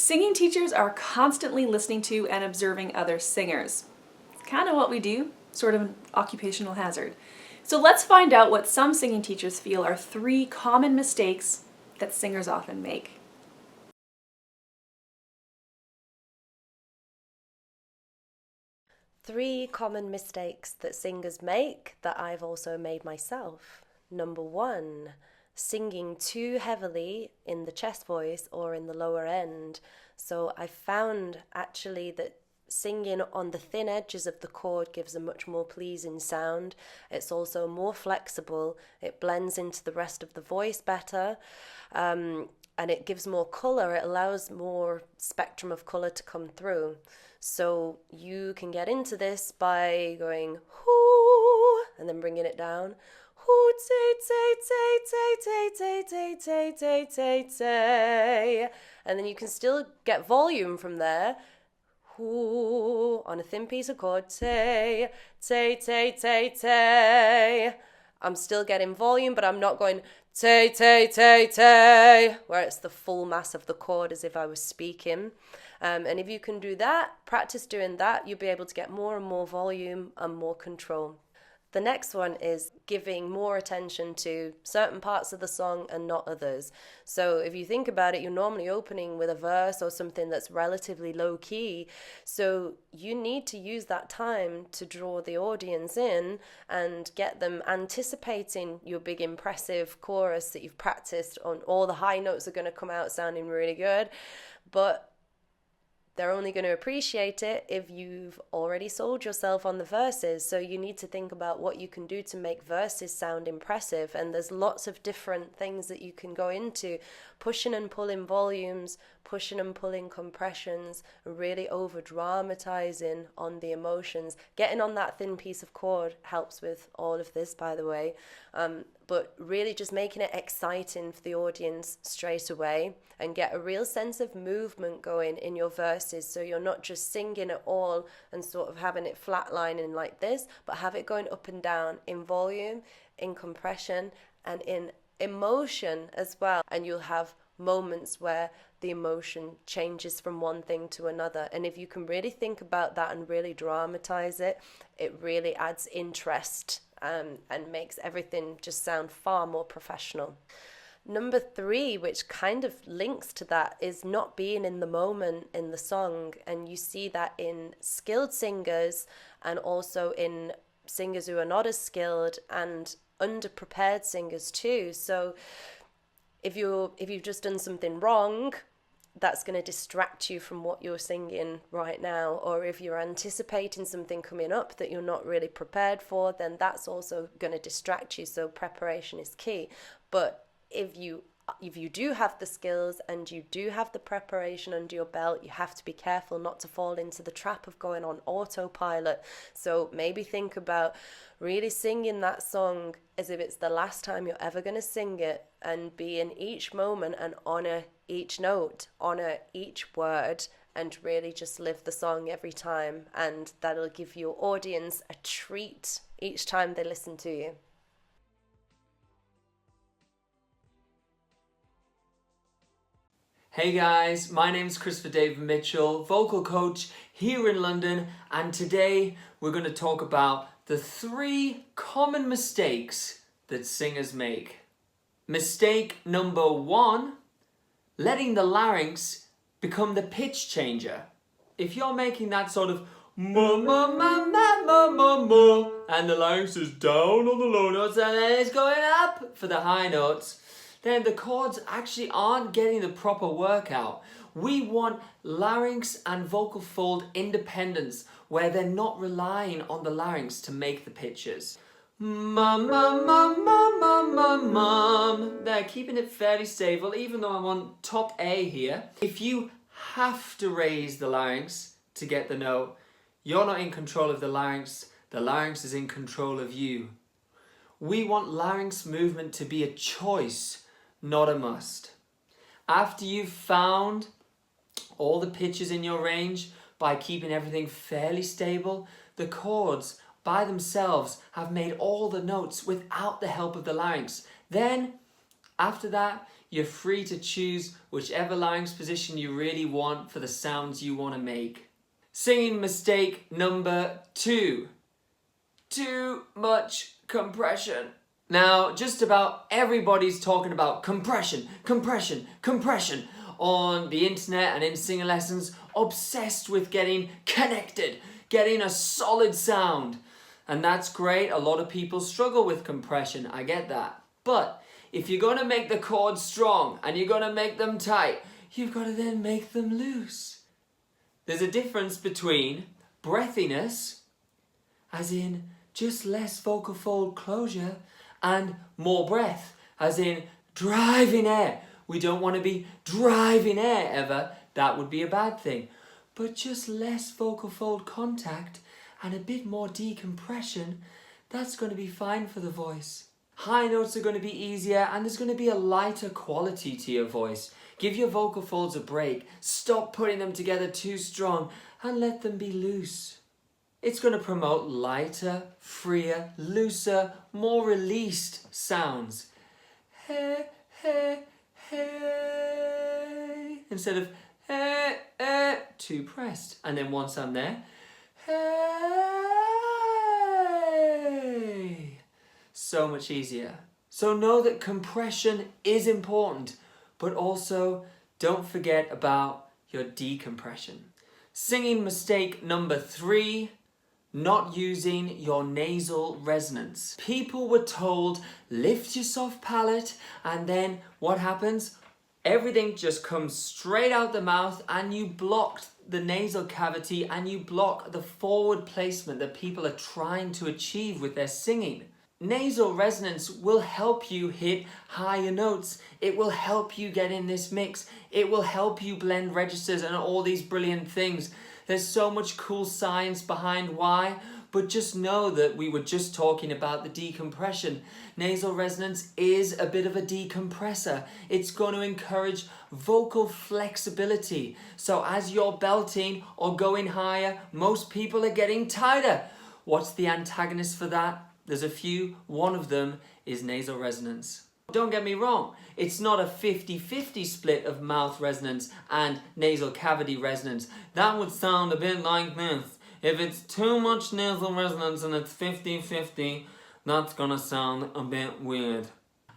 Singing teachers are constantly listening to and observing other singers. It's kind of what we do, sort of an occupational hazard. So let's find out what some singing teachers feel are 3 common mistakes that singers often make. Three common mistakes that singers make that I've also made myself. Number 1, singing too heavily in the chest voice or in the lower end. So I found actually that singing on the thin edges of the chord gives a much more pleasing sound. It's also more flexible. It blends into the rest of the voice better. And it gives more colour. It allows more spectrum of colour to come through. So you can get into this by going hoo and then bringing it down. Hoo tay tay tay tay tay tay tay tay tay tay tay. And then you can still get volume from there. Hoo on a thin piece of chord. Tay tay tay tay tay. I'm still getting volume, but I'm not going tay tay tay tay, where it's the full mass of the chord as if I was speaking. And if you can do that, practice doing that, you'll be able to get more and more volume and more control. The next one is giving more attention to certain parts of the song and not others. So if you think about it, you're normally opening with a verse or something that's relatively low key. So you need to use that time to draw the audience in and get them anticipating your big impressive chorus that you've practiced on. All the high notes are going to come out sounding really good, but they're only going to appreciate it if you've already sold yourself on the verses. So you need to think about what you can do to make verses sound impressive. And there's lots of different things that you can go into. Pushing and pulling volumes, pushing and pulling compressions, really over dramatizing on the emotions. Getting on that thin piece of chord helps with all of this, by the way. But really just making it exciting for the audience straight away and get a real sense of movement going in your verses, so you're not just singing it all and sort of having it flatlining like this, but have it going up and down in volume, in compression, and in emotion as well. And you'll have moments where the emotion changes from one thing to another. And if you can really think about that and really dramatize it, it really adds interest and makes everything just sound far more professional. Number 3, which kind of links to that, is not being in the moment in the song. And you see that in skilled singers and also in singers who are not as skilled and underprepared singers too. So if you've just done something wrong, that's going to distract you from what you're singing right now. Or if you're anticipating something coming up that you're not really prepared for, then that's also going to distract you. So preparation is key. But if you do have the skills and you do have the preparation under your belt, you have to be careful not to fall into the trap of going on autopilot. So maybe think about really singing that song as if it's the last time you're ever going to sing it, and be in each moment and honor each note, honor each word, and really just live the song every time. And that'll give your audience a treat each time they listen to you. Hey guys, my name is Christopher David Mitchell, vocal coach here in London, and today we're going to talk about the 3 common mistakes that singers make. Mistake number 1, letting the larynx become the pitch changer. If you're making that sort of ma ma ma ma ma ma ma, and the larynx is down on the low notes and then it's going up for the high notes, then the chords actually aren't getting the proper work out. We want larynx and vocal fold independence, where they're not relying on the larynx to make the pitches. Ma ma ma ma ma ma ma. They're keeping it fairly stable, even though I'm on top A here. If you have to raise the larynx to get the note, you're not in control of the larynx is in control of you. We want larynx movement to be a choice, not a must. After you've found all the pitches in your range by keeping everything fairly stable, the chords by themselves have made all the notes without the help of the larynx. Then, after that, You're free to choose whichever larynx position you really want for the sounds you want to make. Singing mistake number 2. Too much compression. Now, just about everybody's talking about compression on the internet and in singing lessons, obsessed with getting connected, getting a solid sound. And that's great. A lot of people struggle with compression. I get that. But if you're going to make the chords strong and you're going to make them tight, you've got to then make them loose. There's a difference between breathiness, as in just less vocal fold closure, and more breath, as in driving air. We don't want to be driving air ever. That would be a bad thing. But just less vocal fold contact and a bit more decompression, that's going to be fine for the voice. High notes are going to be easier and there's going to be a lighter quality to your voice. Give your vocal folds a break. Stop putting them together too strong and let them be loose. It's going to promote lighter, freer, looser, more released sounds. Hey, hey, hey. Instead of hey, hey, too pressed. And then once I'm there, hey. So much easier. So know that compression is important, but also don't forget about your decompression. Singing mistake number 3, not using your nasal resonance. People were told, lift your soft palate, and then what happens? Everything just comes straight out the mouth and you block the nasal cavity and you block the forward placement that people are trying to achieve with their singing. Nasal resonance will help you hit higher notes. It will help you get in this mix. It will help you blend registers and all these brilliant things. There's so much cool science behind why, but just know that we were just talking about the decompression. Nasal resonance is a bit of a decompressor. It's going to encourage vocal flexibility. So as you're belting or going higher, most people are getting tighter. What's the antagonist for that? There's a few. One of them is nasal resonance. Don't get me wrong, it's not a 50-50 split of mouth resonance and nasal cavity resonance. That would sound a bit like this. If it's too much nasal resonance and it's 50-50, that's gonna sound a bit weird.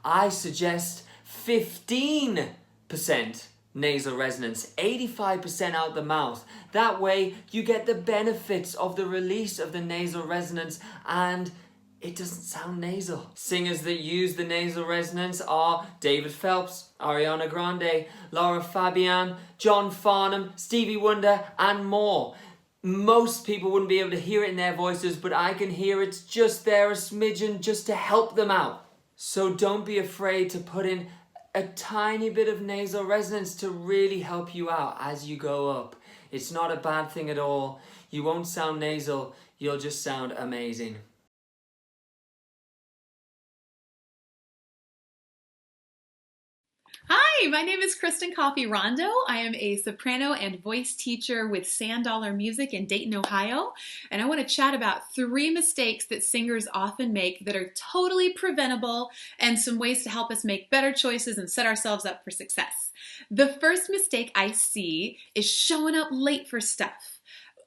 I suggest 15% nasal resonance, 85% out the mouth. That way you get the benefits of the release of the nasal resonance and it doesn't sound nasal. Singers that use the nasal resonance are David Phelps, Ariana Grande, Laura Fabian, John Farnham, Stevie Wonder, and more. Most people wouldn't be able to hear it in their voices, but I can hear it's just there a smidgen just to help them out. So don't be afraid to put in a tiny bit of nasal resonance to really help you out as you go up. It's not a bad thing at all. You won't sound nasal, you'll just sound amazing. Hi, my name is Christin Rondeau. I am a soprano and voice teacher with Sand Dollar Music in Dayton, Ohio. And I want to chat about 3 mistakes that singers often make that are totally preventable and some ways to help us make better choices and set ourselves up for success. The first mistake I see is showing up late for stuff.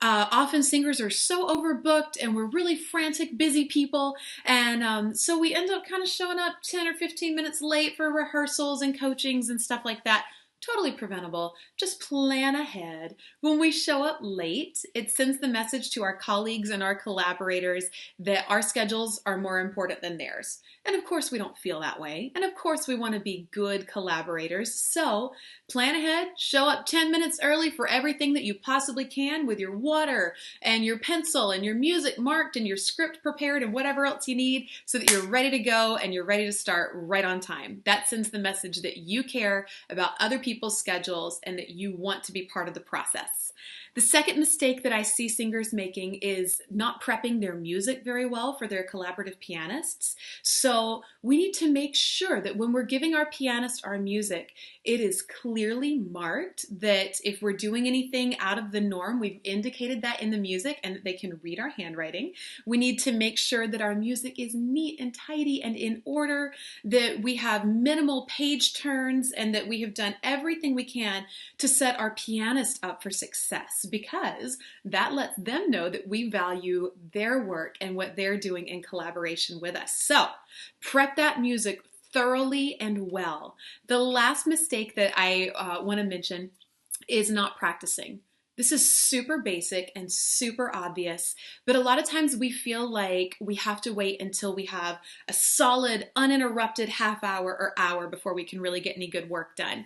Often singers are so overbooked and we're really frantic, busy people. And so we end up kind of showing up 10 or 15 minutes late for rehearsals and coachings and stuff like that. Totally preventable. Just plan ahead. When we show up late, it sends the message to our colleagues and our collaborators that our schedules are more important than theirs. And of course, we don't feel that way. And of course, we want to be good collaborators. So plan ahead, show up 10 minutes early for everything that you possibly can with your water and your pencil and your music marked and your script prepared and whatever else you need so that you're ready to go and you're ready to start right on time. That sends the message that you care about other people people's schedules and that you want to be part of the process. The second mistake that I see singers making is not prepping their music very well for their collaborative pianists. So we need to make sure that when we're giving our pianist our music, it is clearly marked that if we're doing anything out of the norm, we've indicated that in the music and that they can read our handwriting. We need to make sure that our music is neat and tidy and in order, that we have minimal page turns, and that we have done everything we can to set our pianist up for success, because that lets them know that we value their work and what they're doing in collaboration with us. So prep that music thoroughly and well. The last mistake that I want to mention is not practicing. This is super basic and super obvious, but a lot of times we feel like we have to wait until we have a solid, uninterrupted half hour or hour before we can really get any good work done.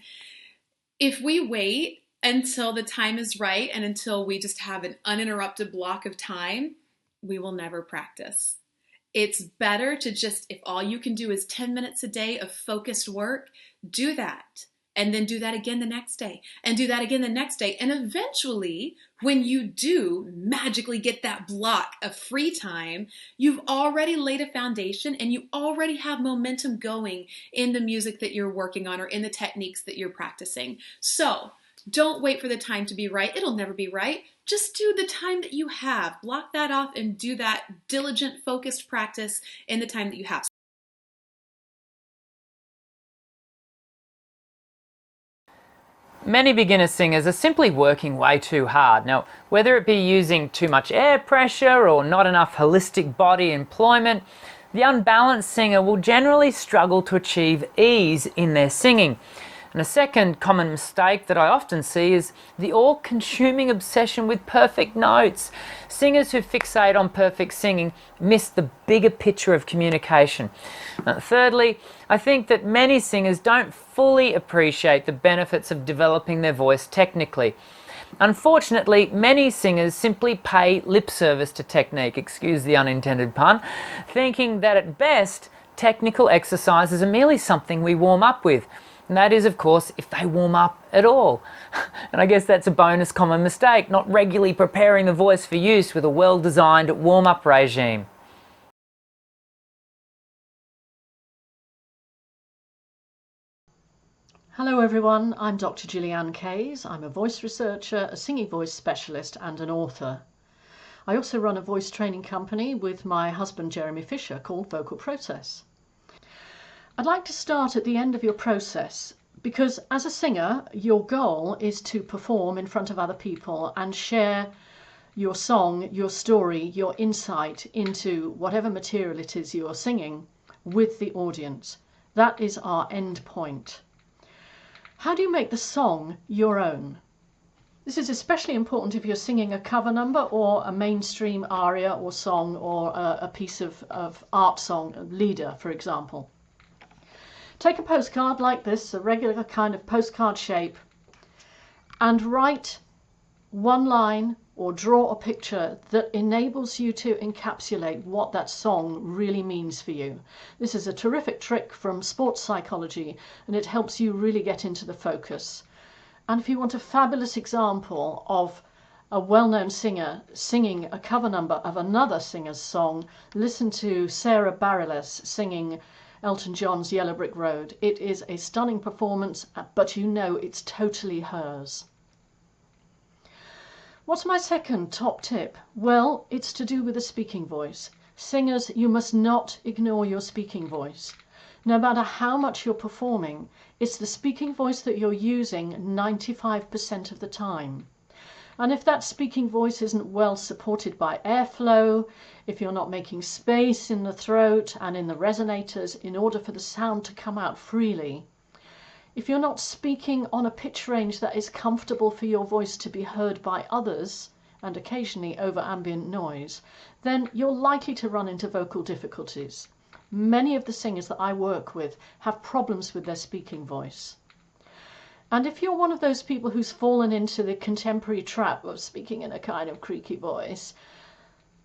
If we wait until the time is right and until we just have an uninterrupted block of time, we will never practice. It's better to just, if all you can do is 10 minutes a day of focused work, do that. And then do that again the next day, and do that again the next day. And eventually, when you do magically get that block of free time, you've already laid a foundation and you already have momentum going in the music that you're working on or in the techniques that you're practicing. So don't wait for the time to be right. It'll never be right. Just do the time that you have. Block that off and do that diligent, focused practice in the time that you have. Many beginner singers are simply working way too hard. Now, whether it be using too much air pressure or not enough holistic body employment, the unbalanced singer will generally struggle to achieve ease in their singing. And a second common mistake that I often see is the all-consuming obsession with perfect notes. Singers who fixate on perfect singing miss the bigger picture of communication. Thirdly, I think that many singers don't fully appreciate the benefits of developing their voice technically. Unfortunately, many singers simply pay lip service to technique, excuse the unintended pun, thinking that at best, technical exercises are merely something we warm up with. And that is, of course, if they warm up at all. And I guess that's a bonus common mistake, not regularly preparing the voice for use with a well-designed warm-up regime. Hello everyone, I'm Dr. Gillyanne Kayes. I'm a voice researcher, a singing voice specialist and an author. I also run a voice training company with my husband Jeremy Fisher called Vocal Process. I'd like to start at the end of your process because as a singer, your goal is to perform in front of other people and share your song, your story, your insight into whatever material it is you're singing with the audience. That is our end point. How do you make the song your own? This is especially important if you're singing a cover number or a mainstream aria or song or a piece of art song, lieder, for example. Take a postcard like this, a regular kind of postcard shape, and write one line or draw a picture that enables you to encapsulate what that song really means for you. This is a terrific trick from sports psychology and it helps you really get into the focus. And if you want a fabulous example of a well-known singer singing a cover number of another singer's song, listen to Sarah Bareilles singing Elton John's Yellow Brick Road. It is a stunning performance, but you know it's totally hers. What's my second top tip? Well, it's to do with the speaking voice. Singers, you must not ignore your speaking voice. No matter how much you're performing, it's the speaking voice that you're using 95% of the time. And if that speaking voice isn't well supported by airflow, if you're not making space in the throat and in the resonators in order for the sound to come out freely, if you're not speaking on a pitch range that is comfortable for your voice to be heard by others, and occasionally over ambient noise, then you're likely to run into vocal difficulties. Many of the singers that I work with have problems with their speaking voice. And if you're one of those people who's fallen into the contemporary trap of speaking in a kind of creaky voice,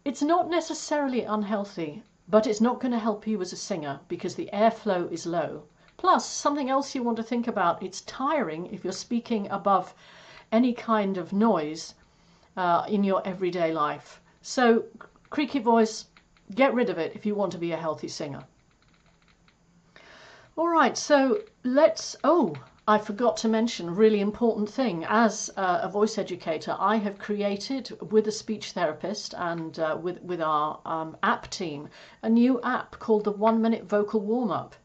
it's not necessarily unhealthy, but it's not going to help you as a singer because the airflow is low. Plus, something else you want to think about, it's tiring if you're speaking above any kind of noise in your everyday life. So, creaky voice, get rid of it if you want to be a healthy singer. All right, so I forgot to mention a really important thing. As a voice educator, I have created with a speech therapist and with our app team a new app called the 1 Minute Vocal Warm-Up.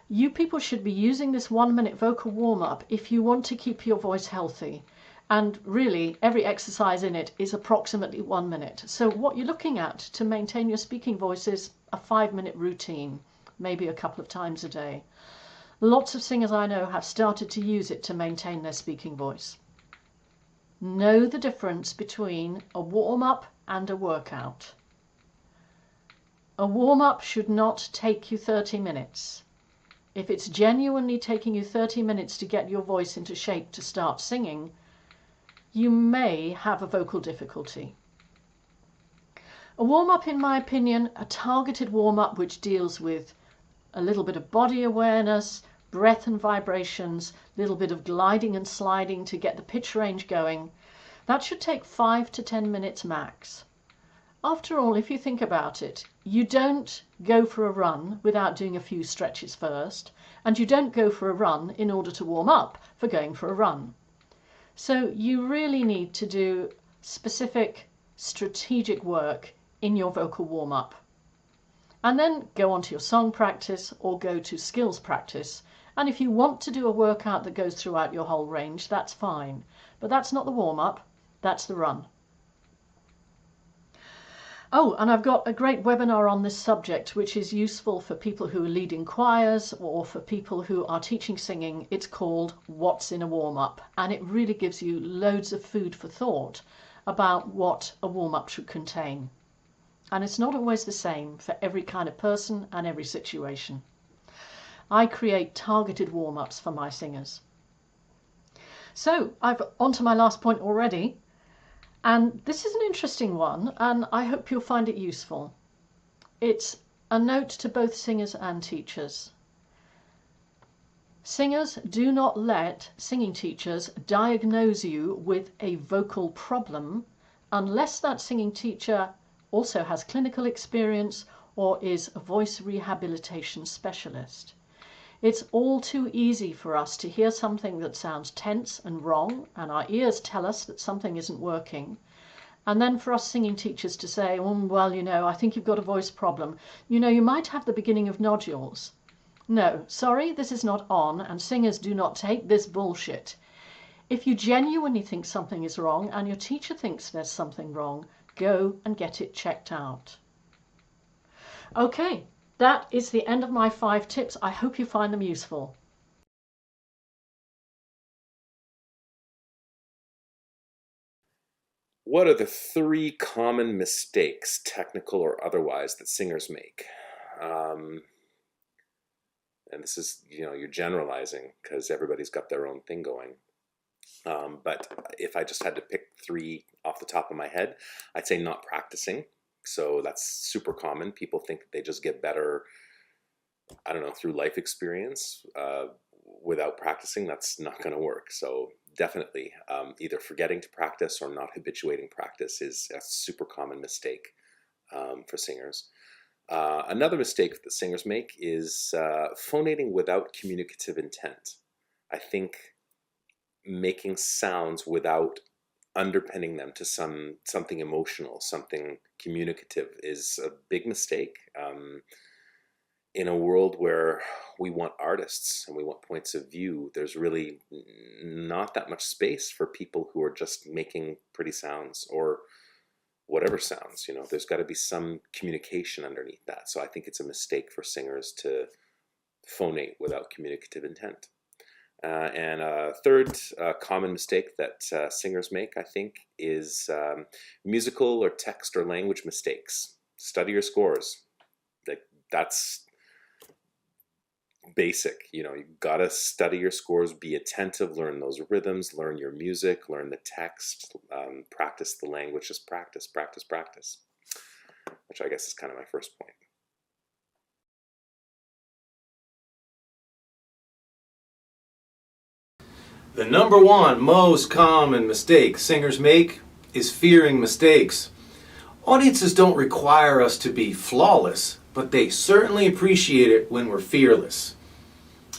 You people should be using this 1 minute vocal warm-up if you want to keep your voice healthy. And really, every exercise in it is approximately 1 minute. So what you're looking at to maintain your speaking voice is a 5-minute routine, maybe a couple of times a day. Lots of singers I know have started to use it to maintain their speaking voice. Know the difference between a warm-up and a workout. A warm-up should not take you 30 minutes. If it's genuinely taking you 30 minutes to get your voice into shape to start singing, you may have a vocal difficulty. A warm-up, in my opinion, a targeted warm-up which deals with a little bit of body awareness, breath and vibrations, a little bit of gliding and sliding to get the pitch range going, that should take 5 to 10 minutes max. After all, if you think about it, you don't go for a run without doing a few stretches first, and you don't go for a run in order to warm up for going for a run. So you really need to do specific strategic work in your vocal warm-up. And then go on to your song practice or go to skills practice. And if you want to do a workout that goes throughout your whole range, that's fine. But that's not the warm-up, that's the run. Oh, and I've got a great webinar on this subject, which is useful for people who are leading choirs or for people who are teaching singing. It's called What's in a Warm-Up, and it really gives you loads of food for thought about what a warm-up should contain. And it's not always the same for every kind of person and every situation. I create targeted warm-ups for my singers. So, I've on to my last point already. And this is an interesting one, and I hope you'll find it useful. It's a note to both singers and teachers. Singers, do not let singing teachers diagnose you with a vocal problem unless that singing teacher also has clinical experience or is a voice rehabilitation specialist. It's all too easy for us to hear something that sounds tense and wrong, and our ears tell us that something isn't working. And then for us singing teachers to say, well, I think you've got a voice problem. You might have the beginning of nodules. No, sorry, this is not on, and singers do not take this bullshit. If you genuinely think something is wrong and your teacher thinks there's something wrong, go and get it checked out. Okay. That is the end of my 5 tips. I hope you find them useful. What are the 3 common mistakes, technical or otherwise, that singers make? And this is, you're generalizing because everybody's got their own thing going. But if I just had to pick 3 off the top of my head, I'd say not practicing. So that's super common. People think that they just get better, through life experience. Without practicing, that's not going to work. So definitely either forgetting to practice or not habituating practice is a super common mistake for singers. Another mistake that singers make is phonating without communicative intent. I think making sounds without underpinning them to something emotional, something communicative is a big mistake. In a world where we want artists and we want points of view, there's really not that much space for people who are just making pretty sounds or whatever sounds. There's got to be some communication underneath that. So I think it's a mistake for singers to phonate without communicative intent. And a third common mistake that singers make, I think, is musical or text or language mistakes. Study your scores. That's basic. You gotta study your scores, be attentive, learn those rhythms, learn your music, learn the text, practice the language. Just practice, which I guess is kind of my first point. The number one most common mistake singers make is fearing mistakes. Audiences don't require us to be flawless, but they certainly appreciate it when we're fearless.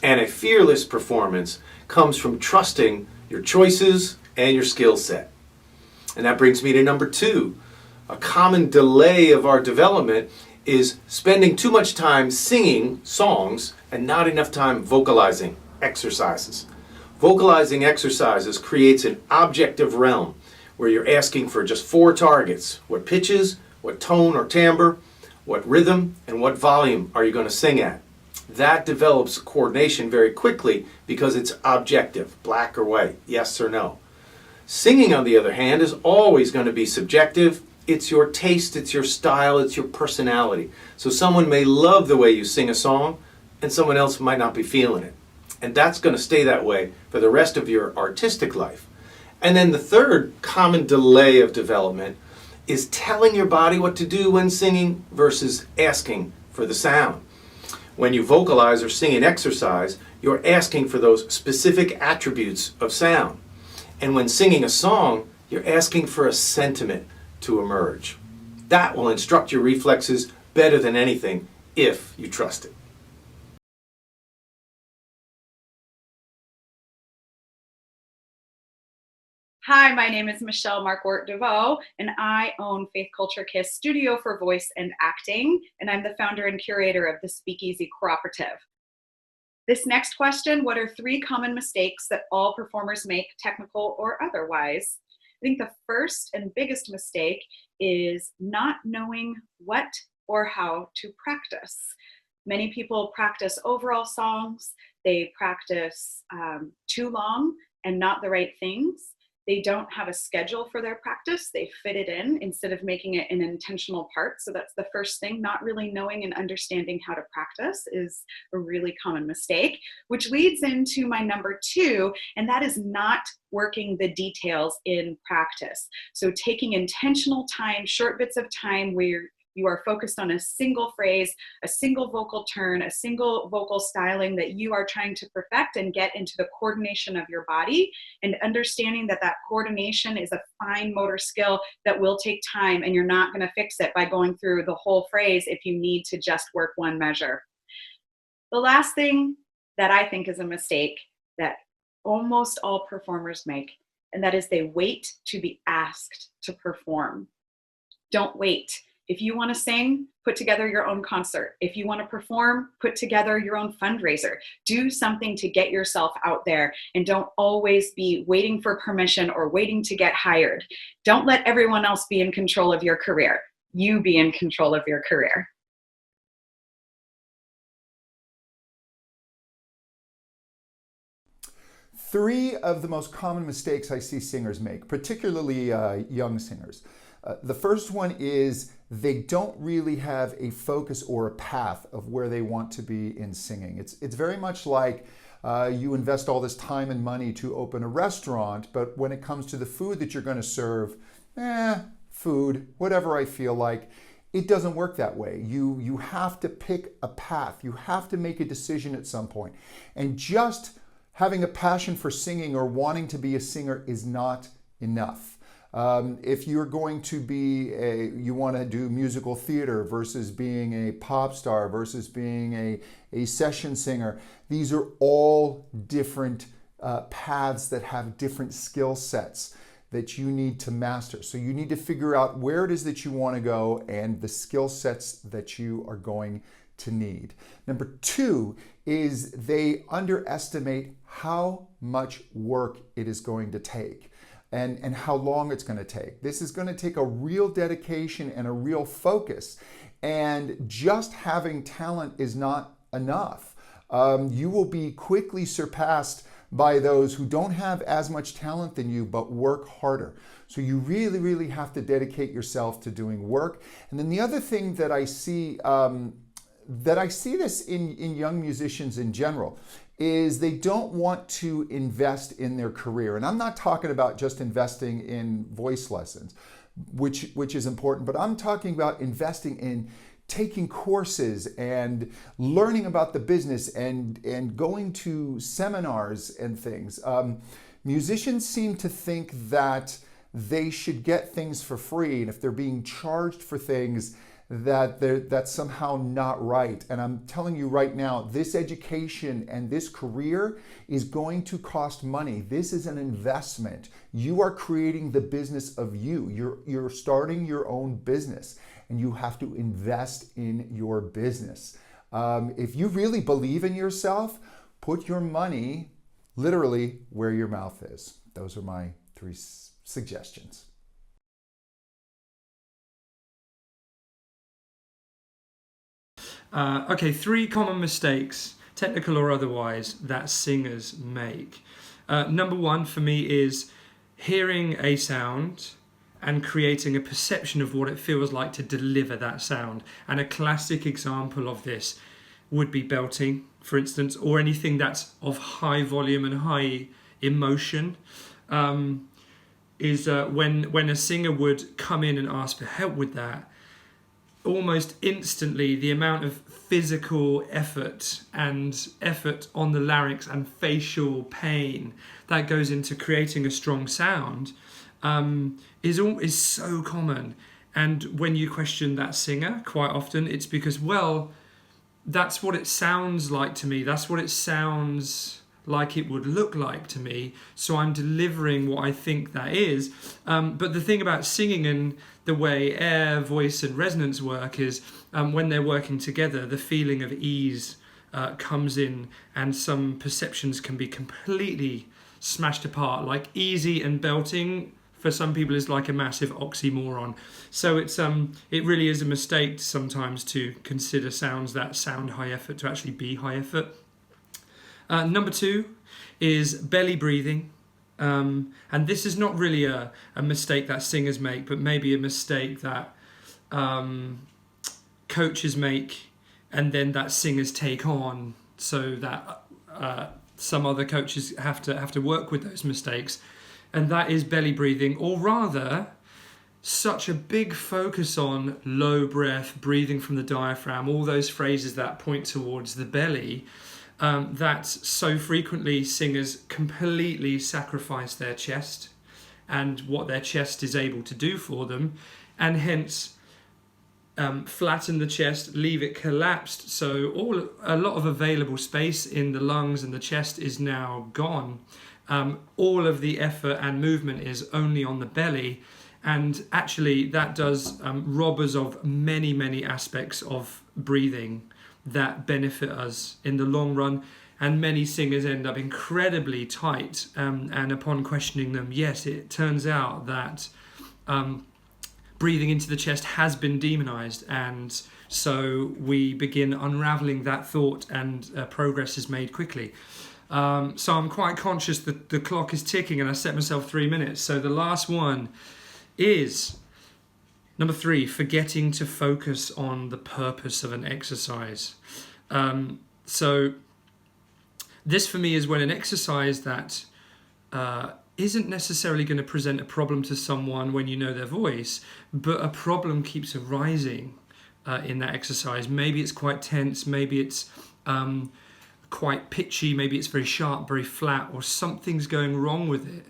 And a fearless performance comes from trusting your choices and your skill set. And that brings me to number two. A common delay of our development is spending too much time singing songs and not enough time vocalizing exercises. Vocalizing exercises creates an objective realm where you're asking for just 4 targets. What pitches, what tone or timbre, what rhythm, and what volume are you going to sing at? That develops coordination very quickly because it's objective, black or white, yes or no. Singing, on the other hand, is always going to be subjective. It's your taste, it's your style, it's your personality. So someone may love the way you sing a song, and someone else might not be feeling it. And that's going to stay that way for the rest of your artistic life. And then the third common delay of development is telling your body what to do when singing versus asking for the sound. When you vocalize or sing an exercise, you're asking for those specific attributes of sound. And when singing a song, you're asking for a sentiment to emerge. That will instruct your reflexes better than anything if you trust it. Hi, my name is Michelle Markwart Deveaux, and I own Faith Culture Kiss Studio for Voice and Acting, and I'm the founder and curator of the SpeakEasy Cooperative. This next question, what are 3 common mistakes that all performers make, technical or otherwise? I think the first and biggest mistake is not knowing what or how to practice. Many people practice overall songs, they practice too long and not the right things. They don't have a schedule for their practice. They fit it in instead of making it an intentional part. So that's the first thing. Not really knowing and understanding how to practice is a really common mistake, which leads into my number 2, and that is not working the details in practice. So taking intentional time, short bits of time where you are focused on a single phrase, a single vocal turn, a single vocal styling that you are trying to perfect and get into the coordination of your body, and understanding that that coordination is a fine motor skill that will take time, and you're not going to fix it by going through the whole phrase if you need to just work one measure. The last thing that I think is a mistake that almost all performers make, and that is they wait to be asked to perform. Don't wait. If you want to sing, put together your own concert. If you want to perform, put together your own fundraiser. Do something to get yourself out there, and don't always be waiting for permission or waiting to get hired. Don't let everyone else be in control of your career. You be in control of your career. Three of the most common mistakes I see singers make, particularly young singers. The first one is they don't really have a focus or a path of where they want to be in singing. It's very much like you invest all this time and money to open a restaurant, but when it comes to the food that you're going to serve, food, whatever I feel like. It doesn't work that way. You have to pick a path. You have to make a decision at some point. And just having a passion for singing or wanting to be a singer is not enough. If you're going to be you want to do musical theater versus being a pop star versus being a session singer, these are all different paths that have different skill sets that you need to master. So you need to figure out where it is that you want to go and the skill sets that you are going to need. Number 2 is they underestimate how much work it is going to take. And how long it's going to take. This is going to take a real dedication and a real focus. And just having talent is not enough. You will be quickly surpassed by those who don't have as much talent than you, but work harder. So you really, really have to dedicate yourself to doing work. And then the other thing that I see this in young musicians in general, is they don't want to invest in their career. And I'm not talking about just investing in voice lessons, which is important, but I'm talking about investing in taking courses and learning about the business and going to seminars and things. Musicians seem to think that they should get things for free, and if they're being charged for things, that's somehow not right. And I'm telling you right now, this education and this career is going to cost money. This is an investment. You are creating the business of you. You're starting your own business, and you have to invest in your business. If you really believe in yourself, put your money literally where your mouth is. Those are my 3 suggestions. Okay, 3 common mistakes, technical or otherwise, that singers make. Number 1 for me is hearing a sound and creating a perception of what it feels like to deliver that sound. And a classic example of this would be belting, for instance, or anything that's of high volume and high emotion. Is when a singer would come in and ask for help with that, almost instantly the amount of physical effort on the larynx and facial pain that goes into creating a strong sound is so common. And when you question that singer, quite often it's because, well, that's what it sounds like to me. That's what it sounds like it would look like to me. So I'm delivering what I think that is. But the thing about singing and the way air, voice and resonance work is when they're working together, the feeling of ease comes in, and some perceptions can be completely smashed apart. Like easy and belting for some people is like a massive oxymoron. So it really is a mistake sometimes to consider sounds that sound high effort to actually be high effort. Number 2 is belly breathing. And this is not really a mistake that singers make, but maybe a mistake that coaches make, and then that singers take on, so that some other coaches have to work with those mistakes. And that is belly breathing, or rather, such a big focus on low breath, breathing from the diaphragm, all those phrases that point towards the belly, that so frequently singers completely sacrifice their chest and what their chest is able to do for them, and hence flatten the chest, leave it collapsed, so a lot of available space in the lungs and the chest is now gone. All of the effort and movement is only on the belly, and actually that does rob us of many aspects of breathing that benefit us in the long run. And many singers end up incredibly tight, and upon questioning them, yes, it turns out that breathing into the chest has been demonized, and so we begin unraveling that thought, and progress is made quickly. So I'm quite conscious that the clock is ticking, and I set myself 3 minutes. So the last one is number 3, forgetting to focus on the purpose of an exercise. So this for me is when an exercise that isn't necessarily going to present a problem to someone when you know their voice, but a problem keeps arising in that exercise. Maybe it's quite tense, maybe it's quite pitchy, maybe it's very sharp, very flat, or something's going wrong with it.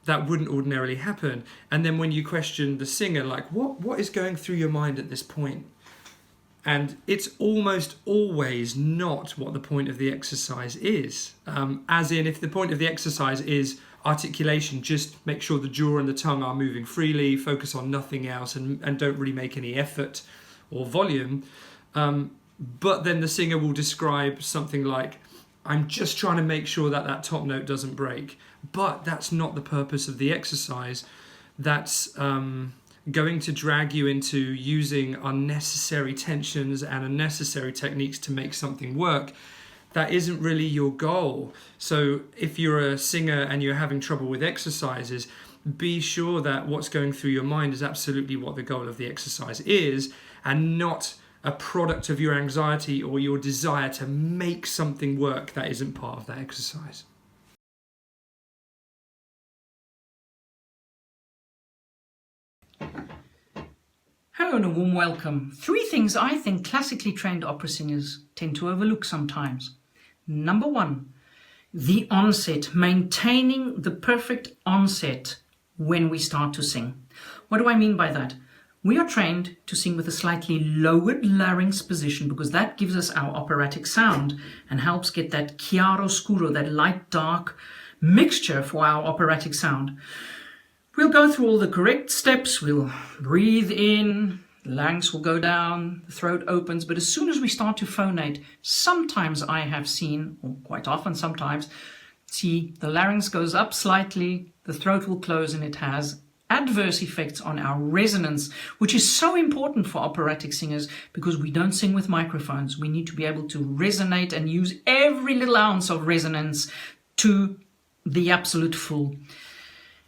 That wouldn't ordinarily happen. And then when you question the singer, like, what is going through your mind at this point? And it's almost always not what the point of the exercise is. As in, if the point of the exercise is articulation, just make sure the jaw and the tongue are moving freely, focus on nothing else, and don't really make any effort or volume. But then the singer will describe something like, I'm just trying to make sure that top note doesn't break. But that's not the purpose of the exercise. That's going to drag you into using unnecessary tensions and unnecessary techniques to make something work. That isn't really your goal. So if you're a singer and you're having trouble with exercises, be sure that what's going through your mind is absolutely what the goal of the exercise is, and not a product of your anxiety or your desire to make something work that isn't part of that exercise. Hello and a warm welcome. 3 things I think classically trained opera singers tend to overlook sometimes. Number 1, the onset, maintaining the perfect onset when we start to sing. What do I mean by that? We are trained to sing with a slightly lowered larynx position because that gives us our operatic sound and helps get that chiaro-scuro, that light-dark mixture for our operatic sound. We'll go through all the correct steps. We'll breathe in, the larynx will go down, the throat opens. But as soon as we start to phonate, sometimes I have seen, or quite often sometimes, see the larynx goes up slightly, the throat will close, and it has adverse effects on our resonance, which is so important for operatic singers because we don't sing with microphones. We need to be able to resonate and use every little ounce of resonance to the absolute full.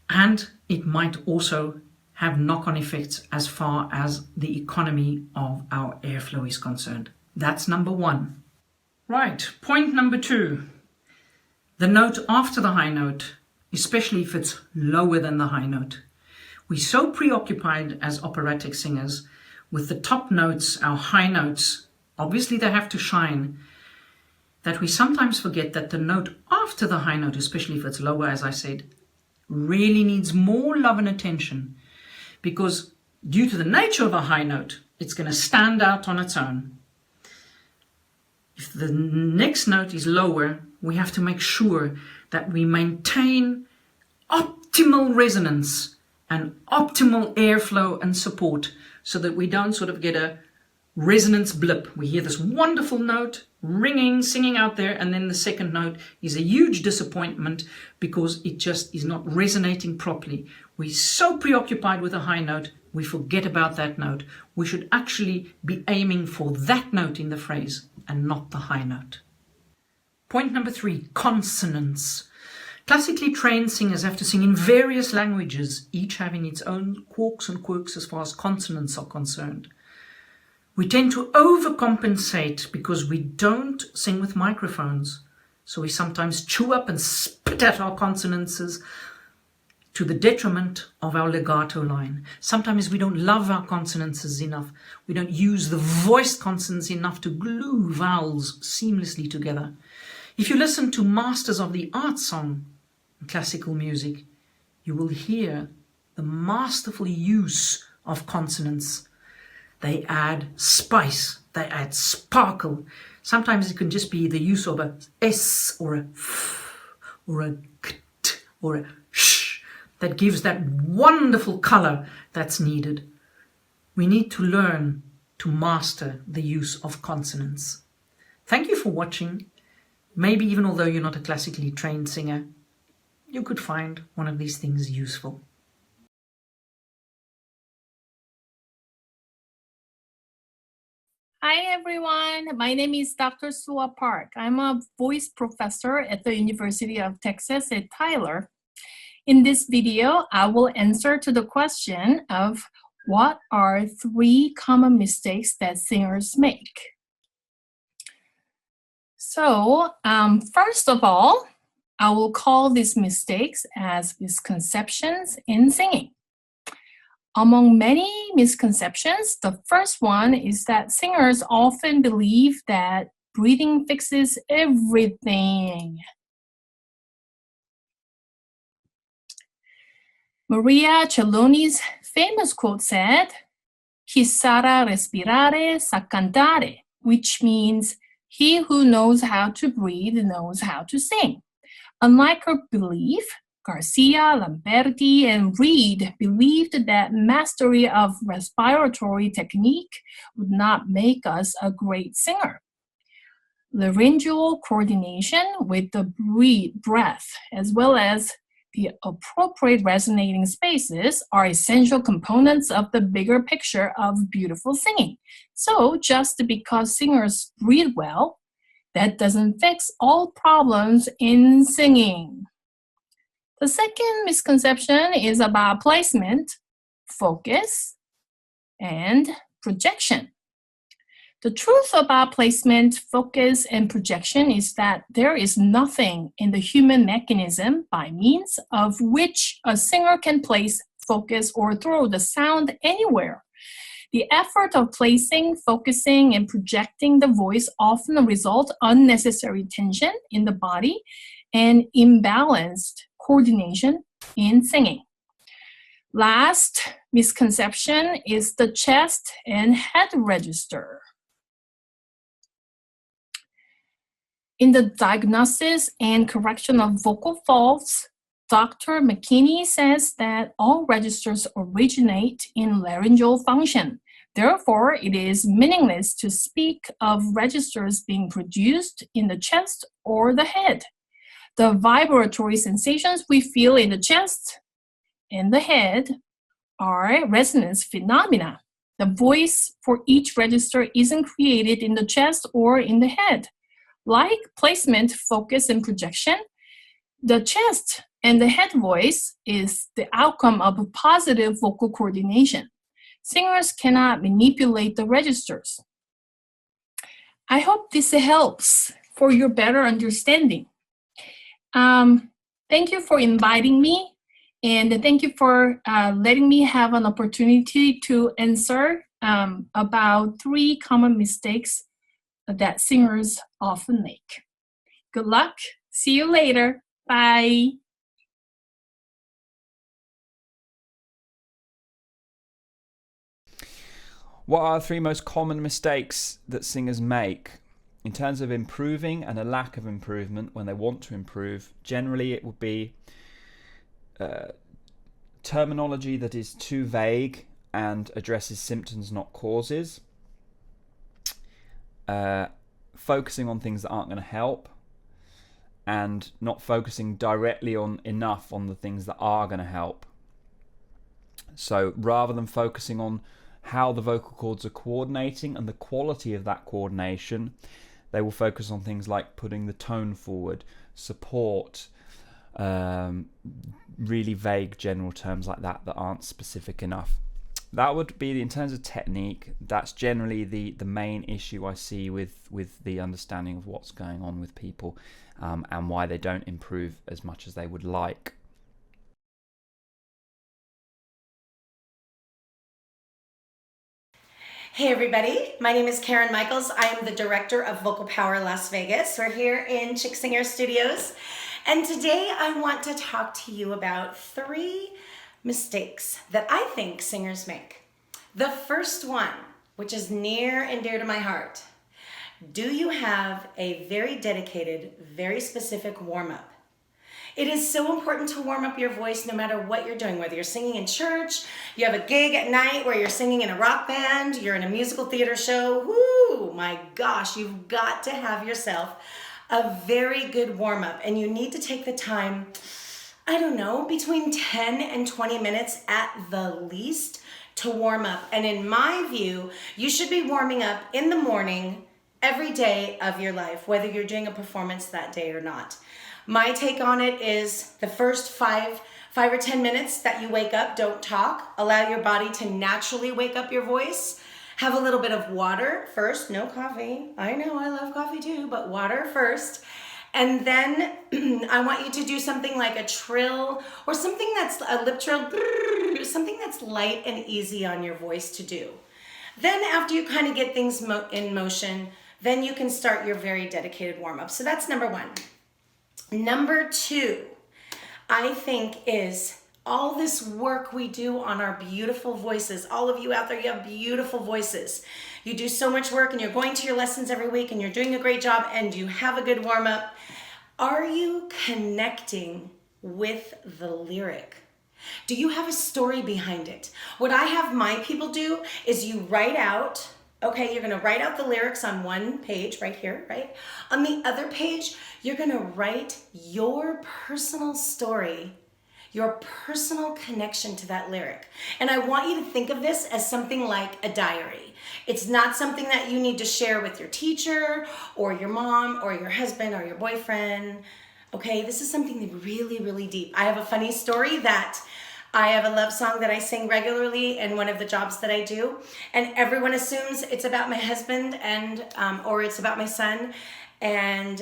And it might also have knock-on effects as far as the economy of our airflow is concerned. That's number one. Right, point number two. The note after the high note, especially if it's lower than the high note. We're so preoccupied as operatic singers with the top notes, our high notes, obviously they have to shine, that we sometimes forget that the note after the high note, especially if it's lower, as I said, really needs more love and attention, because due to the nature of a high note, it's going to stand out on its own. If the next note is lower, we have to make sure that we maintain optimal resonance and optimal airflow and support so that we don't sort of get a resonance blip. We hear this wonderful note ringing, singing out there, and then the second note is a huge disappointment because it just is not resonating properly. We're so preoccupied with a high note, we forget about that note. We should actually be aiming for that note in the phrase and not the high note. Point number three, consonants. Classically trained singers have to sing in various languages, each having its own quirks and quirks as far as consonants are concerned. We tend to overcompensate because we don't sing with microphones. So we sometimes chew up and spit out our consonants to the detriment of our legato line. Sometimes we don't love our consonants enough. We don't use the voiced consonants enough to glue vowels seamlessly together. If you listen to masters of the art song in classical music, you will hear the masterful use of consonants. They add spice, they add sparkle. Sometimes it can just be the use of a S or a F or a KT or a SH that gives that wonderful color that's needed. We need to learn to master the use of consonants. Thank you for watching. Maybe even although you're not a classically trained singer, you could find one of these things useful. Hi everyone, my name is Dr. Sooah Park. I'm a voice professor at the University of Texas at Tyler. In this video, I will answer to the question of what are 3 common mistakes that singers make. So, first of all, I will call these mistakes as misconceptions in singing. Among many misconceptions, the first one is that singers often believe that breathing fixes everything. Maria Celoni's famous quote said, "Chi sa respirare sa cantare," which means he who knows how to breathe knows how to sing. Unlike her belief, Garcia, Lamberti, and Breedt believed that mastery of respiratory technique would not make us a great singer. Laryngeal coordination with the breath, as well as the appropriate resonating spaces, are essential components of the bigger picture of beautiful singing. So just because singers breathe well, that doesn't fix all problems in singing. The second misconception is about placement, focus, and projection. The truth about placement, focus, and projection is that there is nothing in the human mechanism by means of which a singer can place, focus, or throw the sound anywhere. The effort of placing, focusing, and projecting the voice often result unnecessary tension in the body and imbalanced coordination in singing. Last misconception is the chest and head register. In the diagnosis and correction of vocal faults, Dr. McKinney says that all registers originate in laryngeal function. Therefore, it is meaningless to speak of registers being produced in the chest or the head. The vibratory sensations we feel in the chest and the head are resonance phenomena. The voice for each register isn't created in the chest or in the head. Like placement, focus, and projection, the chest and the head voice is the outcome of positive vocal coordination. Singers cannot manipulate the registers. I hope this helps for your better understanding. Thank you for inviting me, and thank you for letting me have an opportunity to answer about 3 common mistakes that singers often make. Good luck. See you later. Bye. What are the 3 most common mistakes that singers make? In terms of improving and a lack of improvement when they want to improve, generally it would be terminology that is too vague and addresses symptoms, not causes. Focusing on things that aren't going to help, and not focusing directly on enough on the things that are going to help. So rather than focusing on how the vocal cords are coordinating and the quality of that coordination, they will focus on things like putting the tone forward, support, really vague general terms like that aren't specific enough. That would be, in terms of technique, that's generally the main issue I see with the understanding of what's going on with people and why they don't improve as much as they would like. Hey everybody, my name is Karen Michaels. I am the director of Vocal Power Las Vegas. We're here in Chick Singer Studios, and today I want to talk to you about 3 mistakes that I think singers make. The first one, which is near and dear to my heart, do you have a very dedicated, very specific warm-up? It is so important to warm up your voice no matter what you're doing, whether you're singing in church, you have a gig at night where you're singing in a rock band, you're in a musical theater show. Whoo, my gosh, you've got to have yourself a very good warm-up, and you need to take the time, I don't know, between 10 and 20 minutes at the least to warm up. And in my view, you should be warming up in the morning every day of your life, whether you're doing a performance that day or not. My take on it is the first 5 or 10 minutes that you wake up, don't talk. Allow your body to naturally wake up your voice. Have a little bit of water first, no coffee. I know, I love coffee too, but water first. And then I want you to do something like a trill or something that's a lip trill, something that's light and easy on your voice to do. Then after you kind of get things in motion, then you can start your very dedicated warm-up. So that's number 1. Number 2, I think, is all this work we do on our beautiful voices. All of you out there, you have beautiful voices. You do so much work and you're going to your lessons every week and you're doing a great job and you have a good warm-up. Are you connecting with the lyric? Do you have a story behind it? What I have my people do is you write out, okay, you're gonna write out the lyrics on one page right here, right? On the other page, you're gonna write your personal story, your personal connection to that lyric. And I want you to think of this as something like a diary. It's not something that you need to share with your teacher or your mom or your husband or your boyfriend. Okay, this is something really, really deep. I have a funny story that I have a love song that I sing regularly in one of the jobs that I do, and everyone assumes it's about my husband and or it's about my son, and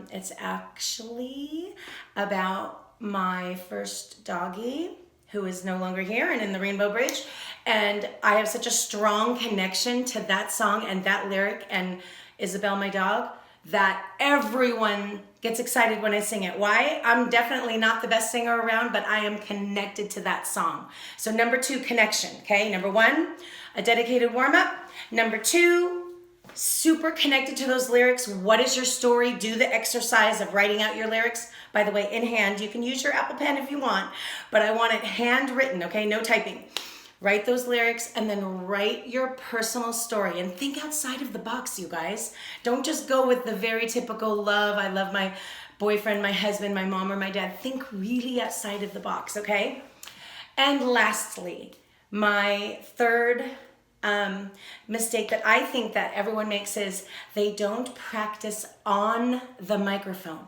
it's actually about my first doggy who is no longer here and in the Rainbow Bridge, and I have such a strong connection to that song and that lyric and Isabel, my dog, that everyone gets excited when I sing it. Why? I'm definitely not the best singer around, but I am connected to that song. So number 2, connection, okay? Number 1, a dedicated warm-up. Number 2, super connected to those lyrics. What is your story? Do the exercise of writing out your lyrics. By the way, in hand. You can use your Apple Pen if you want, but I want it handwritten, okay? No typing. Write those lyrics and then write your personal story and think outside of the box, you guys. Don't just go with the very typical love. I love my boyfriend, my husband, my mom, or my dad. Think really outside of the box, okay? And lastly, my third mistake that I think that everyone makes is they don't practice on the microphone.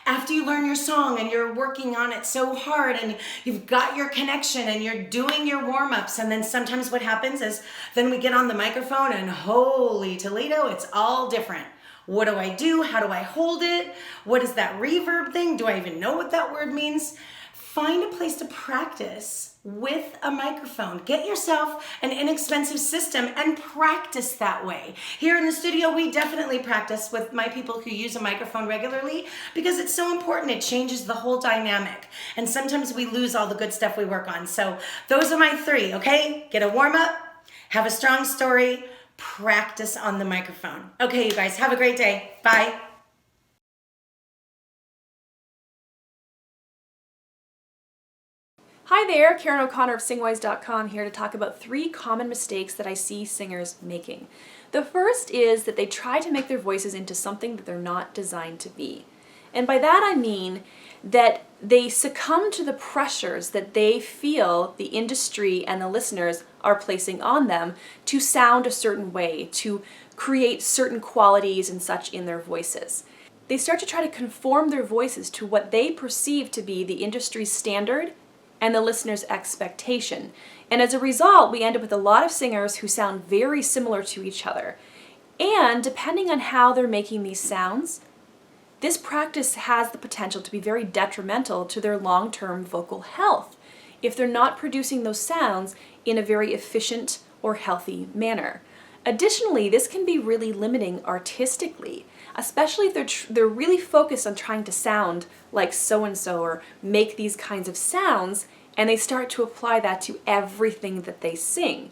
After you learn your song and you're working on it so hard and you've got your connection and you're doing your warm-ups, and then sometimes what happens is then we get on the microphone and holy Toledo, it's all different. What do I do? How do I hold it? What is that reverb thing? Do I even know what that word means? Find a place to practice with a microphone. Get yourself an inexpensive system and practice that way. Here in the studio, we definitely practice with my people who use a microphone regularly because it's so important. It changes the whole dynamic. And sometimes we lose all the good stuff we work on. So those are my 3, okay? Get a warm up, have a strong story, practice on the microphone. Okay, you guys, have a great day. Bye. Hi there, Karyn O'Connor of SingWise.com here to talk about 3 common mistakes that I see singers making. The first is that they try to make their voices into something that they're not designed to be. And by that I mean that they succumb to the pressures that they feel the industry and the listeners are placing on them to sound a certain way, to create certain qualities and such in their voices. They start to try to conform their voices to what they perceive to be the industry's standard and the listener's expectation. And as a result, we end up with a lot of singers who sound very similar to each other. And depending on how they're making these sounds, this practice has the potential to be very detrimental to their long-term vocal health if they're not producing those sounds in a very efficient or healthy manner. Additionally, this can be really limiting artistically, especially if they're really focused on trying to sound like so-and-so or make these kinds of sounds, and they start to apply that to everything that they sing.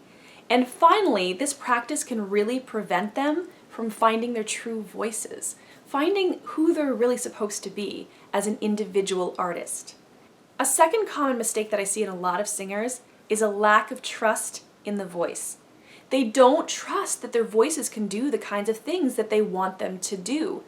And finally, this practice can really prevent them from finding their true voices, finding who they're really supposed to be as an individual artist. A second common mistake that I see in a lot of singers is a lack of trust in the voice. They don't trust that their voices can do the kinds of things that they want them to do.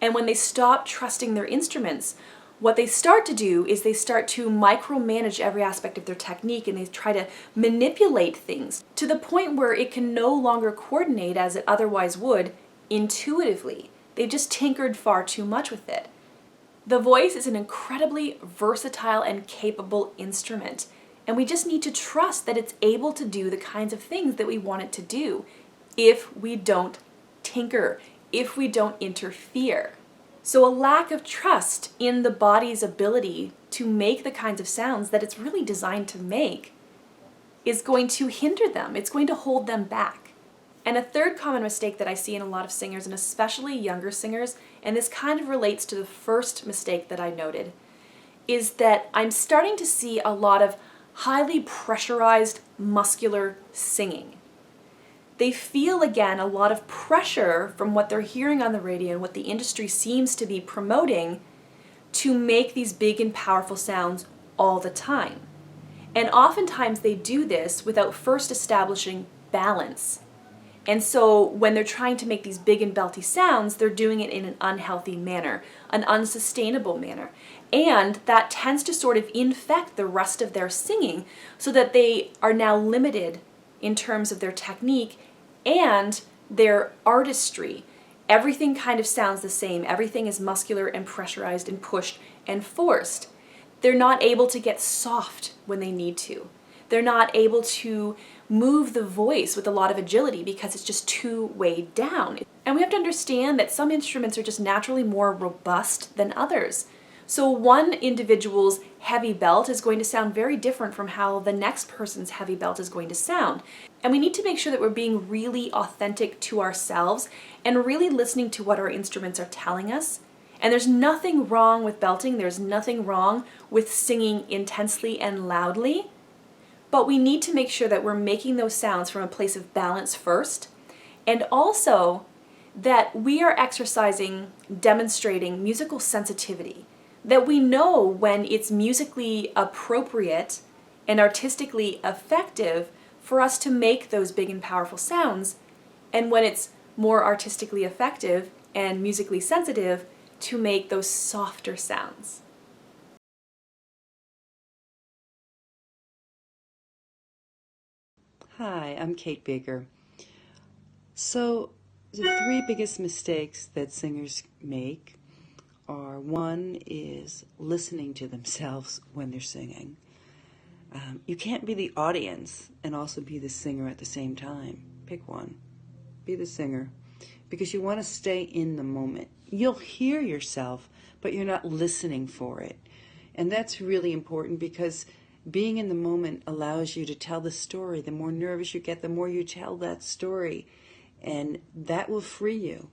And when they stop trusting their instruments, what they start to do is they start to micromanage every aspect of their technique, and they try to manipulate things to the point where it can no longer coordinate as it otherwise would intuitively. They've just tinkered far too much with it. The voice is an incredibly versatile and capable instrument. And we just need to trust that it's able to do the kinds of things that we want it to do if we don't tinker, if we don't interfere. So a lack of trust in the body's ability to make the kinds of sounds that it's really designed to make is going to hinder them. It's going to hold them back. And a third common mistake that I see in a lot of singers, and especially younger singers, and this kind of relates to the first mistake that I noted, is that I'm starting to see a lot of highly pressurized muscular singing. They feel, again, a lot of pressure from what they're hearing on the radio and what the industry seems to be promoting to make these big and powerful sounds all the time. And oftentimes they do this without first establishing balance. And so when they're trying to make these big and belty sounds, they're doing it in an unhealthy manner, an unsustainable manner. And that tends to sort of infect the rest of their singing so that they are now limited in terms of their technique and their artistry. Everything kind of sounds the same. Everything is muscular and pressurized and pushed and forced. They're not able to get soft when they need to. They're not able to move the voice with a lot of agility because it's just too weighed down. And we have to understand that some instruments are just naturally more robust than others. So one individual's heavy belt is going to sound very different from how the next person's heavy belt is going to sound. And we need to make sure that we're being really authentic to ourselves and really listening to what our instruments are telling us. And there's nothing wrong with belting, there's nothing wrong with singing intensely and loudly, but we need to make sure that we're making those sounds from a place of balance first, and also that we are exercising, demonstrating musical sensitivity, that we know when it's musically appropriate and artistically effective for us to make those big and powerful sounds, and when it's more artistically effective and musically sensitive to make those softer sounds. Hi, I'm Kate Baker. So, the three biggest mistakes that singers make are, one is listening to themselves when they're singing. You can't be the audience and also be the singer at the same time. Pick one. Be the singer, because you want to stay in the moment. You'll hear yourself, but you're not listening for it. And that's really important, because being in the moment allows you to tell the story. The more nervous you get, the more you tell that story. And that will free you.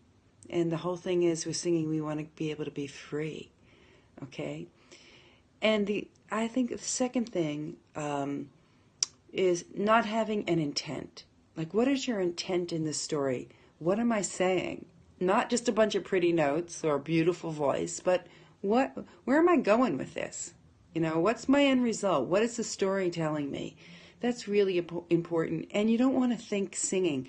And the whole thing is, with singing, we want to be able to be free. Okay? And I think the second thing is not having an intent. Like, what is your intent in this story? What am I saying? Not just a bunch of pretty notes or a beautiful voice, but where am I going with this? You know, what's my end result? What is the story telling me? That's really important. And you don't want to think singing,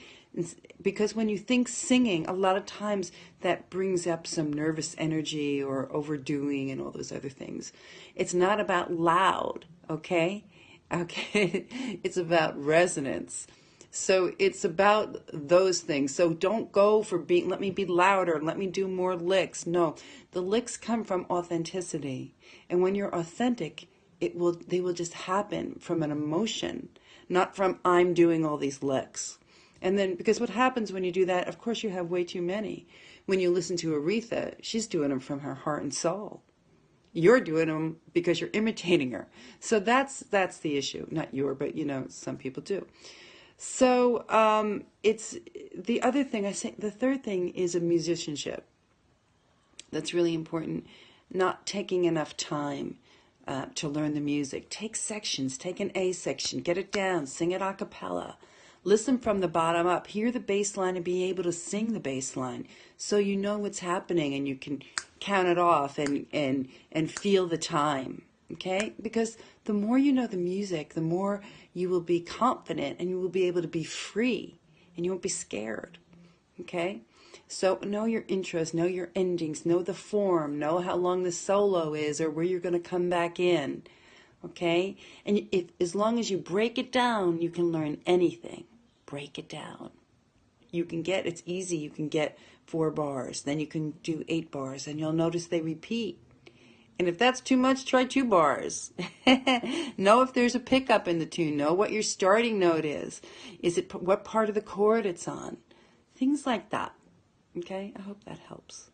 because when you think singing, a lot of times that brings up some nervous energy or overdoing and all those other things. It's not about loud, okay? Okay, it's about resonance. So it's about those things. So don't go for let me be louder, let me do more licks. No, the licks come from authenticity. And when you're authentic, they will just happen from an emotion, not from I'm doing all these licks. And then, because what happens when you do that, of course you have way too many. When you listen to Aretha, she's doing them from her heart and soul. You're doing them because you're imitating her. So that's the issue. Not but some people do. So it's the other thing. I say the third thing is a musicianship. That's really important. Not taking enough time to learn the music. Take sections. Take an A section. Get it down. Sing it a cappella. Listen from the bottom up. Hear the bass line and be able to sing the bass line, so you know what's happening and you can count it off and feel the time. Okay? Because the more you know the music, the more you will be confident and you will be able to be free and you won't be scared. Okay? So know your intros, know your endings, know the form, know how long the solo is or where you're going to come back in. Okay? And as long as you break it down, you can learn anything. Break it down. It's easy. You can get 4 bars, then you can do 8 bars, and you'll notice they repeat. And if that's too much, try 2 bars. Know if there's a pickup in the tune. Know what your starting note is. What part of the chord it's on? Things like that. Okay? I hope that helps.